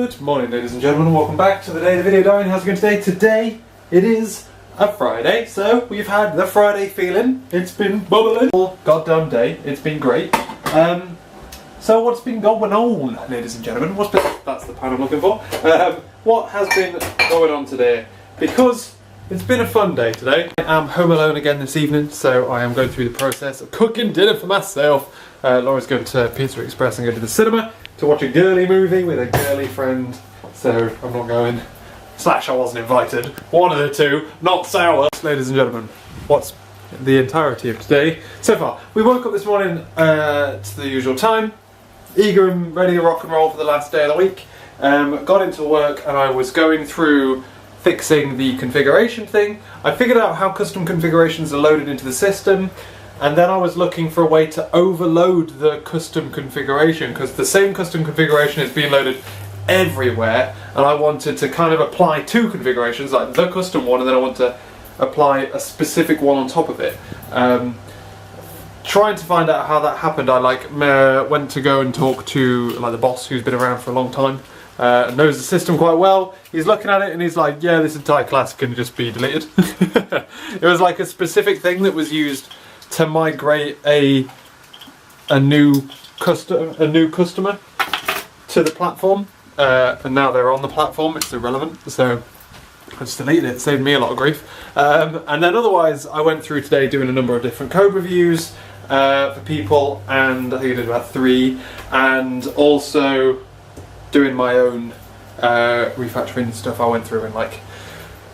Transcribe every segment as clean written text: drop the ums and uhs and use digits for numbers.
Good morning, ladies and gentlemen, and welcome back to the Day of the Video Diary. How's it going today? Today it is a Friday, so we've had the Friday feeling. It's been bubbling all goddamn day. It's been great. So what's been going on, ladies and gentlemen? That's the pun I'm looking for. What has been going on today? Because it's been a fun day today. I am home alone again this evening, so I am going through the process of cooking dinner for myself. Laura's going to Pizza Express and go to the cinema to watch a girly movie with a girly friend, so I'm not going. Slash, I wasn't invited. One of the two, not sour. Ladies and gentlemen, what's the entirety of today so far? We woke up this morning to the usual time, eager and ready to rock and roll for the last day of the week. Got into work and I was going through fixing the configuration thing. I figured out how custom configurations are loaded into the system, and then I was looking for a way to overload the custom configuration, because the same custom configuration is being loaded everywhere, and I wanted to kind of apply two configurations, like the custom one, and then I want to apply a specific one on top of it. Trying to find out how that happened, I went to go and talk to the boss, who's been around for a long time, knows the system quite well. He's looking at it and he's like, yeah, this entire class can just be deleted. It was like a specific thing that was used to migrate a new customer to the platform, and now they're on the platform. It's irrelevant, so I just deleted it. It saved me a lot of grief. And then otherwise, I went through today doing a number of different code reviews for people, and I think I did about 3, and also doing my own refactoring stuff. I went through and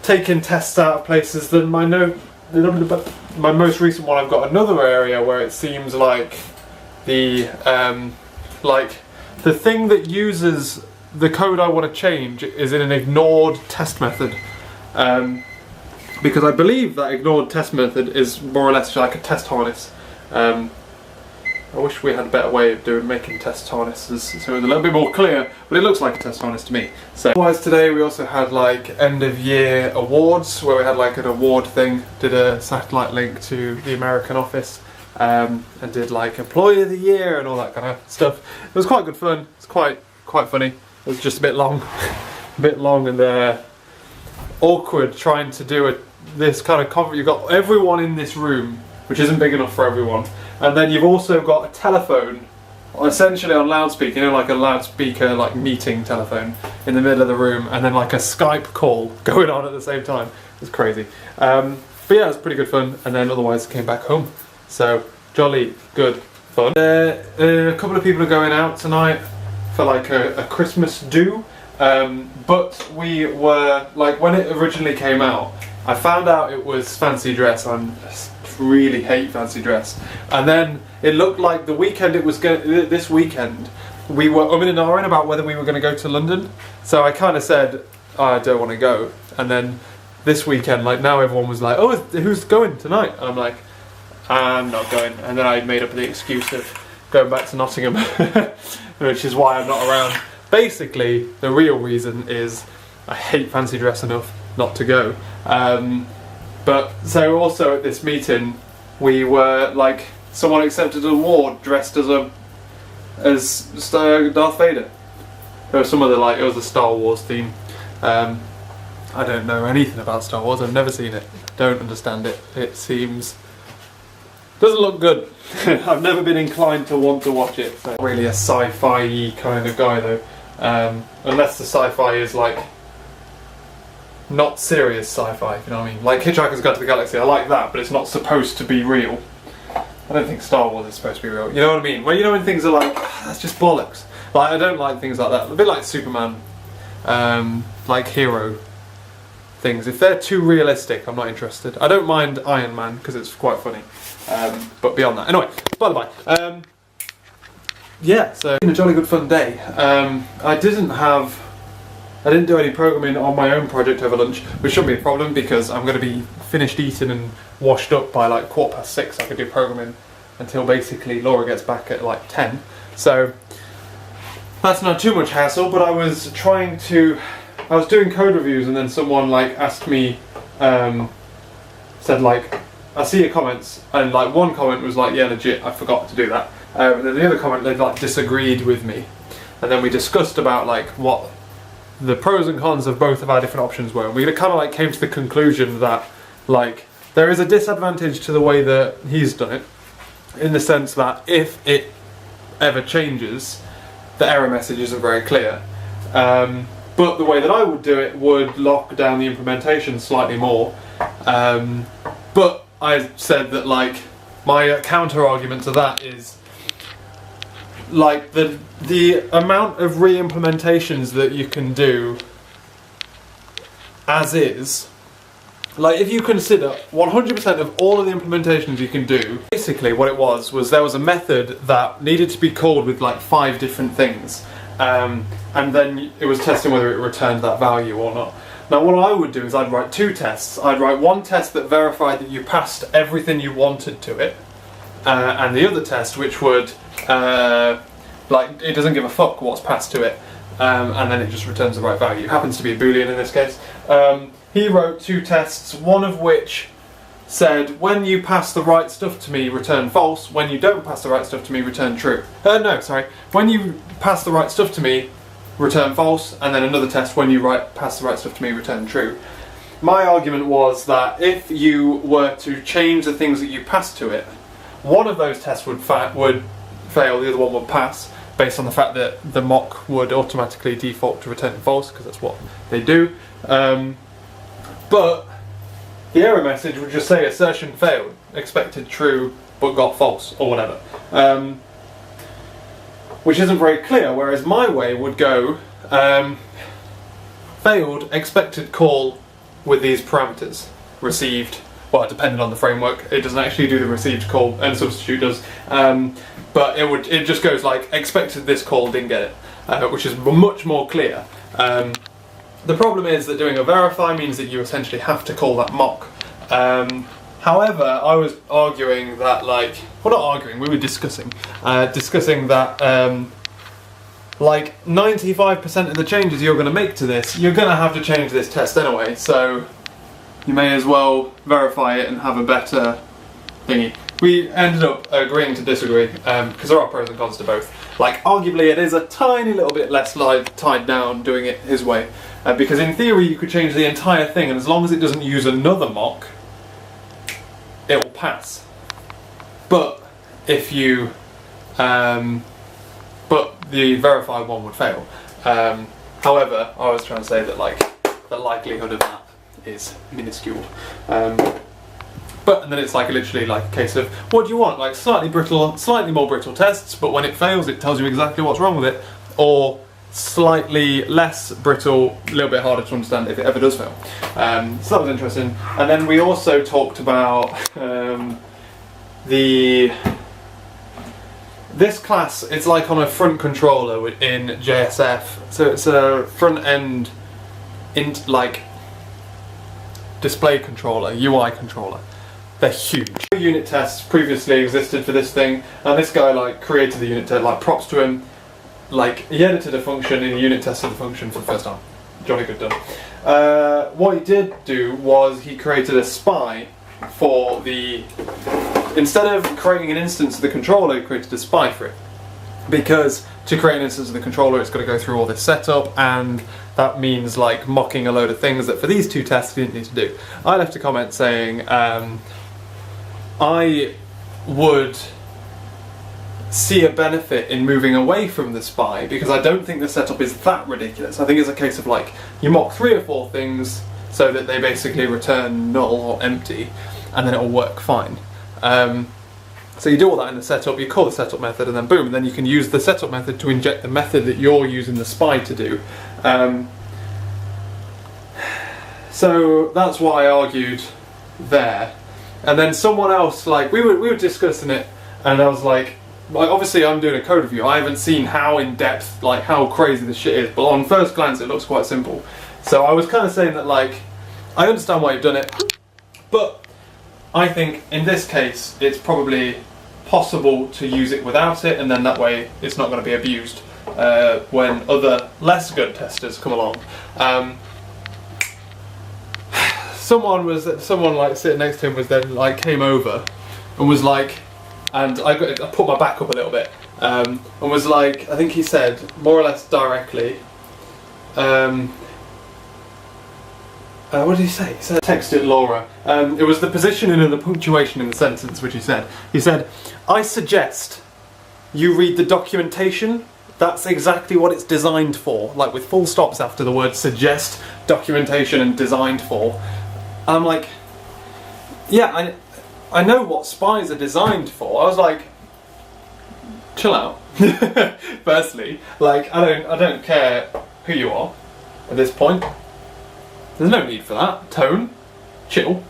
taking tests out of places. Then my most recent one, I've got another area where it seems like the thing that uses the code I want to change is in an ignored test method, because I believe that ignored test method is more or less like a test harness. I wish we had a better way of making test harnesses so it was a little bit more clear, but it looks like a test harness to me. So otherwise today we also had end of year awards, where we had an award thing, did a satellite link to the American office, and did employee of the year and all that kind of stuff. It was quite good fun. It's quite funny. It was just a bit long, and awkward trying to do this kind of conference. You've got everyone in this room, which isn't big enough for everyone. And then you've also got a telephone, essentially on loudspeaker, like a loudspeaker, meeting telephone in the middle of the room, and then a Skype call going on at the same time. It's crazy. But yeah, it was pretty good fun, and then otherwise came back home. So, jolly good fun. A couple of people are going out tonight for a Christmas do, but we were, when it originally came out, I found out it was fancy dress. I really hate fancy dress, and then it looked like the weekend this weekend we were umming and ahhing about whether we were going to go to London, so I kind of said, oh, I don't want to go. And then this weekend, now everyone was like, oh, who's going tonight? And I'm like, I'm not going. And then I made up the excuse of going back to Nottingham, which is why I'm not around. Basically, the real reason is I hate fancy dress enough not to go. But so also at this meeting, we were someone accepted an award dressed as Darth Vader. There was some other it was a Star Wars theme. I don't know anything about Star Wars. I've never seen it. Don't understand it. It doesn't look good. I've never been inclined to want to watch it. So. Really a sci-fi kind of guy though, unless the sci-fi is not serious sci-fi, if you know what I mean. Hitchhiker's Guide to the Galaxy, I like that, but it's not supposed to be real. I don't think Star Wars is supposed to be real. You know what I mean? Well, when things are that's just bollocks. I don't like things like that. A bit like Superman, hero things. If they're too realistic, I'm not interested. I don't mind Iron Man, because it's quite funny. But beyond that. Anyway, by the by. Yeah, so, a jolly good fun day. I didn't do any programming on my own project over lunch, which shouldn't be a problem because I'm going to be finished eating and washed up by 6:15. I could do programming until basically Laura gets back at 10. So that's not too much hassle, but I was doing code reviews, and then someone asked me, said I see your comments, and one comment was yeah, legit, I forgot to do that. And then the other comment, they disagreed with me. And then we discussed about what the pros and cons of both of our different options were. We kind of like came to the conclusion that like there is a disadvantage to the way that he's done it, in the sense that if it ever changes, the error message isn't very clear. But the way that I would do it would lock down the implementation slightly more. But I said that like my counter argument to that is like the amount of re-implementations that you can do as is. Like if you consider 100% of all of the implementations you can do, basically what it was there was a method that needed to be called with like 5 different things, and then it was testing whether it returned that value or not. Now what I would do is I'd write 2 tests. I'd write one test that verified that you passed everything you wanted to it, and the other test which would like it doesn't give a fuck what's passed to it, and then it just returns the right value. It happens to be a boolean in this case. He wrote 2 tests, one of which said, when you pass the right stuff to me, return false. When you don't pass the right stuff to me, return true. No, sorry. When you pass the right stuff to me, return false. And then another test, when you pass the right stuff to me, return true. My argument was that if you were to change the things that you pass to it, one of those tests would fail, the other one would pass, based on the fact that the mock would automatically default to return false, because that's what they do. But the error message would just say assertion failed, expected true but got false, or whatever. Which isn't very clear, whereas my way would go failed, expected call with these parameters. Received, well, depending on the framework, it doesn't actually do the received call, and substitute does. But it just goes like expected this call, didn't get it, which is much more clear. The problem is that doing a verify means that you essentially have to call that mock. However, I was arguing that like, well, not arguing, we were discussing that like 95% of the changes you're going to make to this, you're going to have to change this test anyway, so you may as well verify it and have a better thingy. We ended up agreeing to disagree, because there are pros and cons to both. Like, arguably it is a tiny little bit less tied down doing it his way, because in theory you could change the entire thing, and as long as it doesn't use another mock, it will pass. But if you, but the verified one would fail. However, I was trying to say that like the likelihood of that is minuscule. And then it's like literally like a case of what do you want? Like slightly more brittle tests, but when it fails, it tells you exactly what's wrong with it, or slightly less brittle, a little bit harder to understand if it ever does fail. So that was interesting. And then we also talked about this class. It's like on a front controller in JSF, so it's a front end like display controller, UI controller. They're huge. Unit tests previously existed for this thing, and this guy like created the unit test. Like props to him. Like he edited a function and unit tested the function for the first time. Jolly good done. What he did do was he created a spy for the. Instead of creating an instance of the controller, he created a spy for it. Because to create an instance of the controller, it's got to go through all this setup, and that means like mocking a load of things that for these 2 tests you didn't need to do. I left a comment saying I would see a benefit in moving away from the spy, because I don't think the setup is that ridiculous. I think it's a case of like you mock 3 or 4 things so that they basically return null or empty, and then it will work fine. So you do all that in the setup, you call the setup method, and then boom, and then you can use the setup method to inject the method that you're using the spy to do. So that's what I argued there. And then someone else, like, we were discussing it, and I was like, obviously I'm doing a code review, I haven't seen how in depth, like how crazy this shit is, but on first glance it looks quite simple. So I was kind of saying that like, I understand why you've done it, but I think in this case it's probably possible to use it without it, and then that way it's not going to be abused when other less good testers come along. Someone like sitting next to him was then like came over and was like, and I put my back up a little bit, and was like, I think he said more or less directly, what did he say? He said, texted Laura. It was the positioning and the punctuation in the sentence which he said. He said, I suggest you read the documentation. That's exactly what it's designed for. Like with full stops after the word suggest, documentation and designed for. I'm like, yeah, I know what spies are designed for. I was like, chill out. Firstly, like I don't care who you are at this point. There's no need for that. Tone, chill.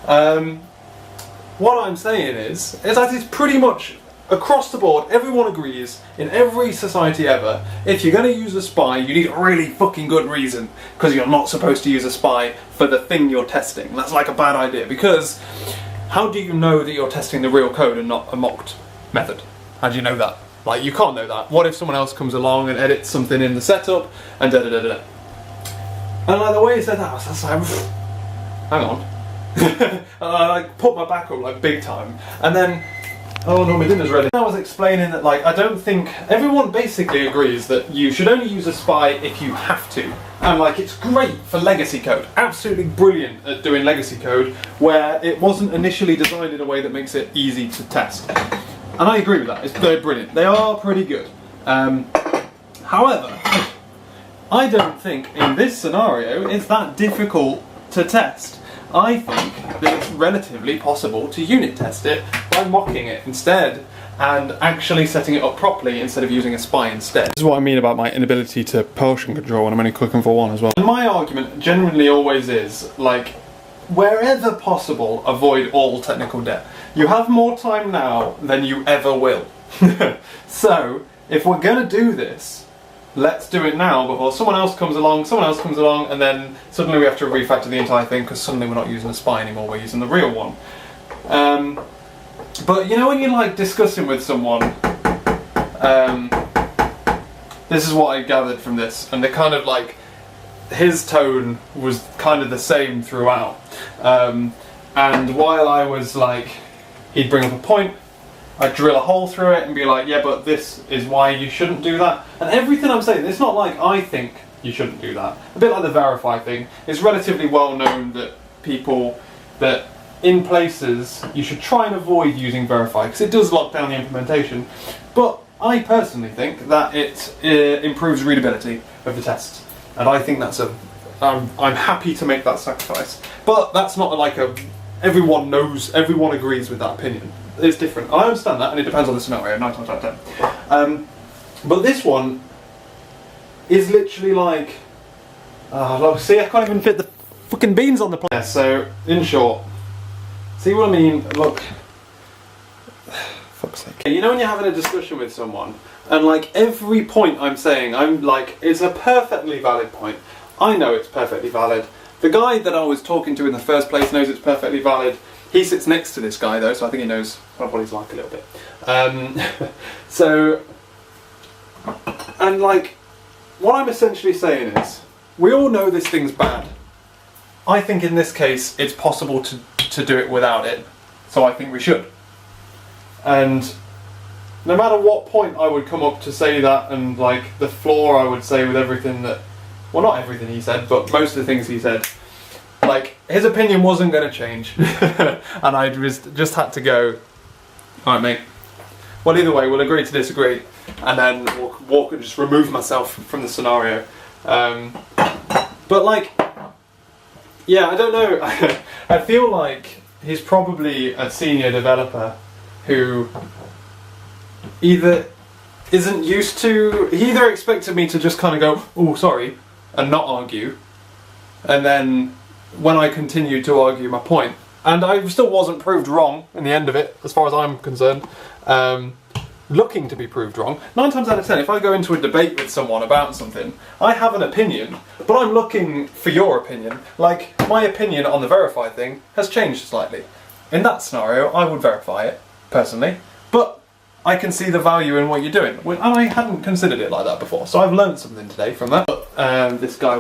What I'm saying is that it's pretty much across the board. Everyone agrees in every society ever. If you're going to use a spy, you need a really fucking good reason, because you're not supposed to use a spy for the thing you're testing. That's like a bad idea, because how do you know that you're testing the real code and not a mocked method? How do you know that? Like, you can't know that. What if someone else comes along and edits something in the setup and da da da da? And like the way he said that, I was like, hang on. And I like put my back up like big time. And then, oh no, my dinner's ready. I was explaining that like I don't think everyone basically agrees that you should only use a spy if you have to. And like it's great for legacy code. Absolutely brilliant at doing legacy code where it wasn't initially designed in a way that makes it easy to test. And I agree with that. They're brilliant. They are pretty good. However, I don't think in this scenario it's that difficult to test. I think that it's relatively possible to unit test it by mocking it instead and actually setting it up properly instead of using a spy instead. This is what I mean about my inability to potion control when I'm only clicking for one as well. And my argument generally always is, like, wherever possible, avoid all technical debt. You have more time now than you ever will. So, if we're going to do this, let's do it now before someone else comes along, and then suddenly we have to refactor the entire thing because suddenly we're not using a spy anymore, we're using the real one. But you know when you're like discussing with someone, this is what I gathered from this, and they kind of like, his tone was kind of the same throughout. And while I was like, he'd bring up a point, I'd drill a hole through it and be like, yeah, but this is why you shouldn't do that. And everything I'm saying, it's not like I think you shouldn't do that. A bit like the verify thing. It's relatively well known that that in places you should try and avoid using verify because it does lock down the implementation. But I personally think that it improves readability of the tests. And I think that's I'm happy to make that sacrifice. But that's not like everyone agrees with that opinion. It's different. I understand that, and it depends on the scenario, 9 times out of 10. But this one is literally like, look, see, I can't even fit the fucking beans on the plate. Yeah, so, in short, see what I mean? Look, fuck's sake. You know when you're having a discussion with someone, and like every point I'm saying, I'm like, it's a perfectly valid point. I know it's perfectly valid. The guy that I was talking to in the first place knows it's perfectly valid. He sits next to this guy though, so I think he knows what he's like a little bit. And like, what I'm essentially saying is, we all know this thing's bad. I think in this case, it's possible to do it without it, so I think we should. And no matter what point I would come up to say that, and like the flaw I would say with everything that, well, not everything he said, but most of the things he said, like, his opinion wasn't going to change. And I just had to go, alright mate, well either way, we'll agree to disagree, and then we'll walk and just remove myself from the scenario. But like, yeah, I don't know, I feel like he's probably a senior developer who either isn't used to, he either expected me to just kind of go, oh sorry, and not argue, and then when I continued to argue my point, and I still wasn't proved wrong in the end of it, as far as I'm concerned, looking to be proved wrong. 9 times out of 10, if I go into a debate with someone about something, I have an opinion, but I'm looking for your opinion. Like, my opinion on the verify thing has changed slightly. In that scenario, I would verify it, personally, but I can see the value in what you're doing, and I hadn't considered it like that before, so I've learned something today from that. But this guy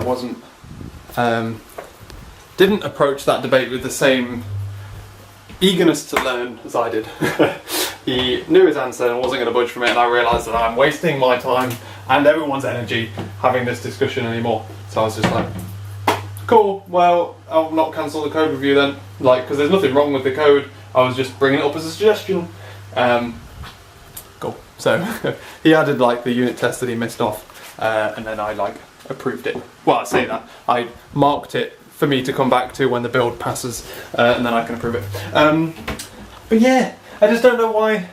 didn't approach that debate with the same eagerness to learn as I did. He knew his answer and wasn't going to budge from it, and I realised that I'm wasting my time and everyone's energy having this discussion anymore. So I was just like, cool, well, I'll not cancel the code review then, like, because there's nothing wrong with the code. I was just bringing it up as a suggestion. Cool. So he added like the unit test that he missed off, and then I like approved it. Well, I say that I marked it for me to come back to when the build passes, and then I can approve it. But yeah, I just don't know why.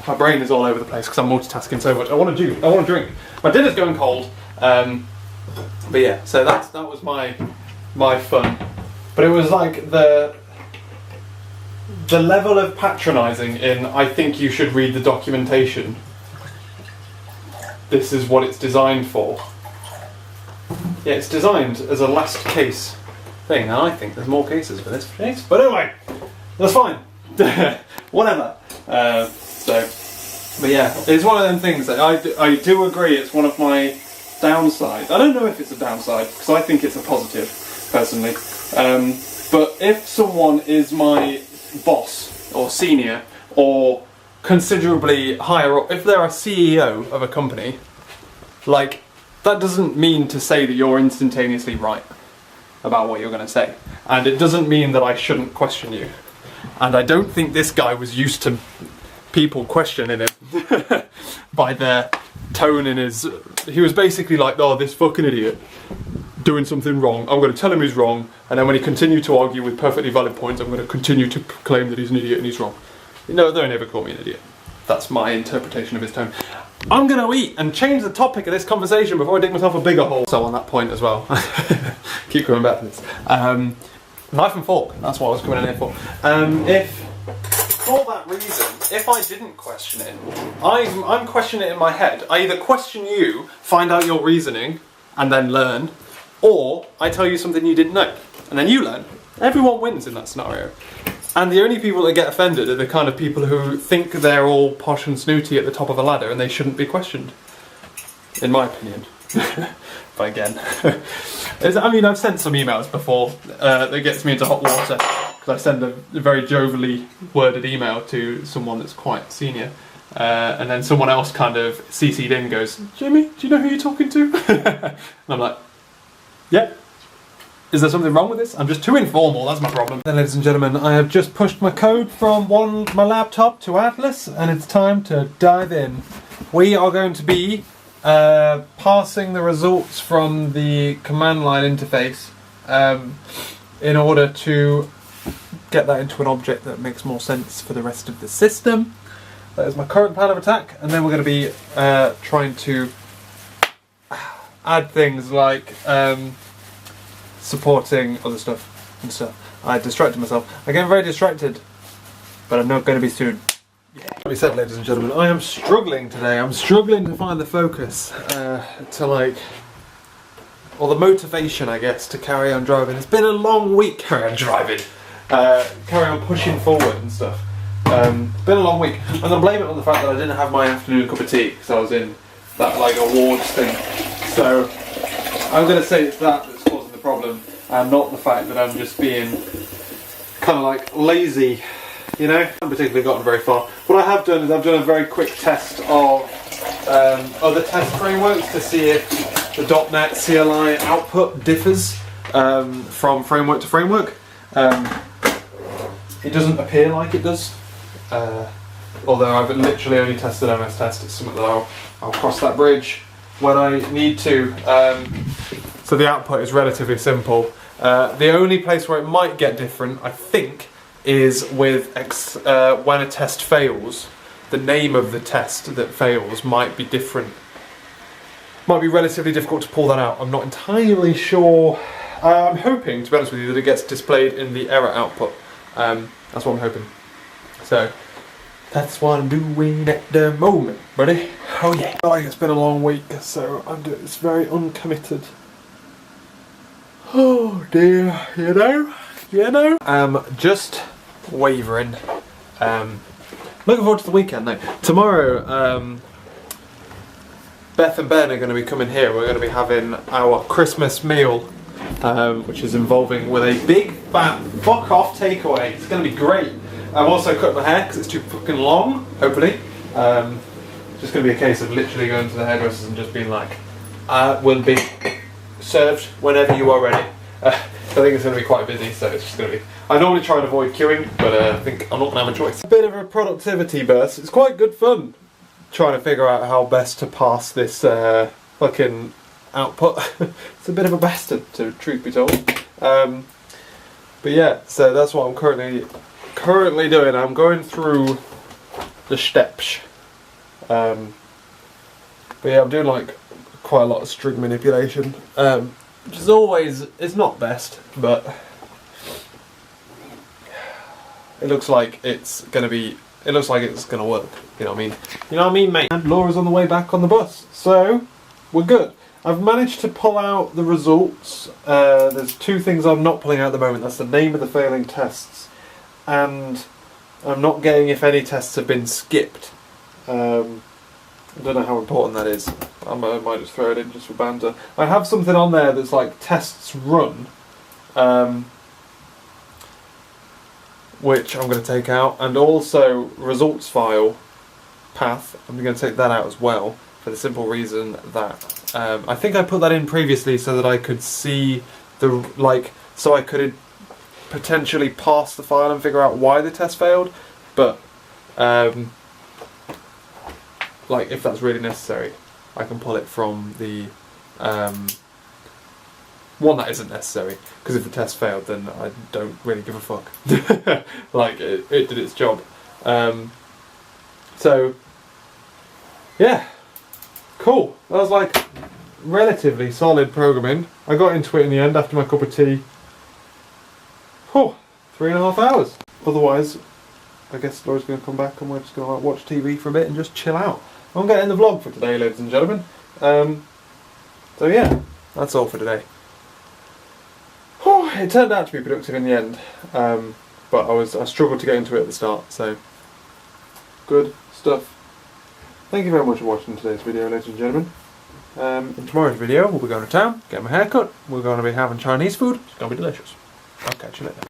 My brain is all over the place because I'm multitasking so much. I want to drink. My dinner's going cold. But yeah, so that was my fun. But it was like the level of patronising in I think you should read the documentation. This is what it's designed for. Yeah, it's designed as a last case thing, and I think there's more cases for this case. But anyway, that's fine. Whatever. But yeah, it's one of them things that I do agree it's one of my downsides. I don't know if it's a downside, because I think it's a positive, personally. But if someone is my boss, or senior, or considerably higher up, if they're a CEO of a company, like, that doesn't mean to say that you're instantaneously right about what you're going to say. And it doesn't mean that I shouldn't question you. And I don't think this guy was used to people questioning him by their tone in his... He was basically like, oh, this fucking idiot doing something wrong, I'm going to tell him he's wrong, and then when he continued to argue with perfectly valid points, I'm going to continue to claim that he's an idiot and he's wrong. No, they never call me an idiot. That's my interpretation of his tone. I'm going to eat and change the topic of this conversation before I dig myself a bigger hole. So on that point as well, keep coming back to this. Knife and fork, that's what I was coming in here for. For that reason, if I didn't question it, I'm questioning it in my head. I either question you, find out your reasoning, and then learn, or I tell you something you didn't know, and then you learn. Everyone wins in that scenario. And the only people that get offended are the kind of people who think they're all posh and snooty at the top of a ladder and they shouldn't be questioned. In my opinion. But again, I mean, I've sent some emails before that gets me into hot water, because I send a very jovially worded email to someone that's quite senior, and then someone else kind of CC'd in goes, Jimmy, do you know who you're talking to? And I'm like, yeah. Is there something wrong with this? I'm just too informal, that's my problem. Then, ladies and gentlemen, I have just pushed my code from my laptop to Atlas, and it's time to dive in. We are going to be parsing the results from the command line interface in order to get that into an object that makes more sense for the rest of the system. That is my current plan of attack, and then we're going to be trying to add things like supporting other stuff and stuff. I distracted myself. I get very distracted, but I'm not going to be soon. Yeah. Like we said, ladies and gentlemen, I am struggling today. I'm struggling to find the focus to like, or the motivation, I guess, to carry on driving. It's been a long week. Carry on driving. Carry on pushing forward and stuff. It's been a long week. I'm going to blame it on the fact that I didn't have my afternoon cup of tea because I was in that like awards thing. So I'm going to say it's that that's causing the problem, and not the fact that I'm just being kind of like lazy. You know, I haven't particularly gotten very far. What I have done is I've done a very quick test of other test frameworks to see if the .NET CLI output differs from framework to framework. It doesn't appear like it does, although I've literally only tested MS Test. It's something that I'll cross that bridge when I need to. So the output is relatively simple. The only place where it might get different, I think, is with when a test fails, the name of the test that fails might be different. Might be relatively difficult to pull that out. I'm not entirely sure. I'm hoping, to be honest with you, that it gets displayed in the error output. That's what I'm hoping. So, that's what I'm doing at the moment, buddy. Oh yeah. Like it's been a long week, so it's very uncommitted. Oh dear, you know? Just wavering. Looking forward to the weekend though. Tomorrow, Beth and Ben are going to be coming here. We're going to be having our Christmas meal, which is involving with a big fat fuck off takeaway. It's going to be great. I've also cut my hair because it's too fucking long, hopefully. It's just going to be a case of literally going to the hairdressers and just being like, will be served whenever you are ready. I think it's going to be quite busy, so it's just going to be... I normally try and avoid queuing, but I think I'm not going to have a choice. A bit of a productivity burst. It's quite good fun trying to figure out how best to pass this fucking output. It's a bit of a bastard, to truth be told. But yeah, so that's what I'm currently doing. I'm going through the steps. But yeah, I'm doing like quite a lot of string manipulation, which is always, it's not best, but it looks like it's gonna work. You know what I mean? You know what I mean, mate? And Laura's on the way back on the bus, so we're good. I've managed to pull out the results. There's two things I'm not pulling out at the moment. That's the name of the failing tests, and I'm not getting if any tests have been skipped. I don't know how important that is. I might just throw it in just for banter. I have something on there that's like tests run, which I'm going to take out, and also results file path. I'm going to take that out as well, for the simple reason that I think I put that in previously so that I could see so I could potentially parse the file and figure out why the test failed, but like if that's really necessary, I can pull it from the one that isn't necessary, because if the test failed then I don't really give a fuck. Like it did its job. So yeah, cool. That was like relatively solid programming. I got into it in the end after my cup of tea. Oh, 3.5 hours. Otherwise, I guess Laura's going to come back and we're just going to like, watch TV for a bit and just chill out. I'm going to end the vlog for today, ladies and gentlemen. So yeah, that's all for today. Oh, it turned out to be productive in the end, but I struggled to get into it at the start, so good stuff. Thank you very much for watching today's video, ladies and gentlemen. In tomorrow's video, we'll be going to town, getting my hair cut. We're going to be having Chinese food. It's going to be delicious. I'll catch you later.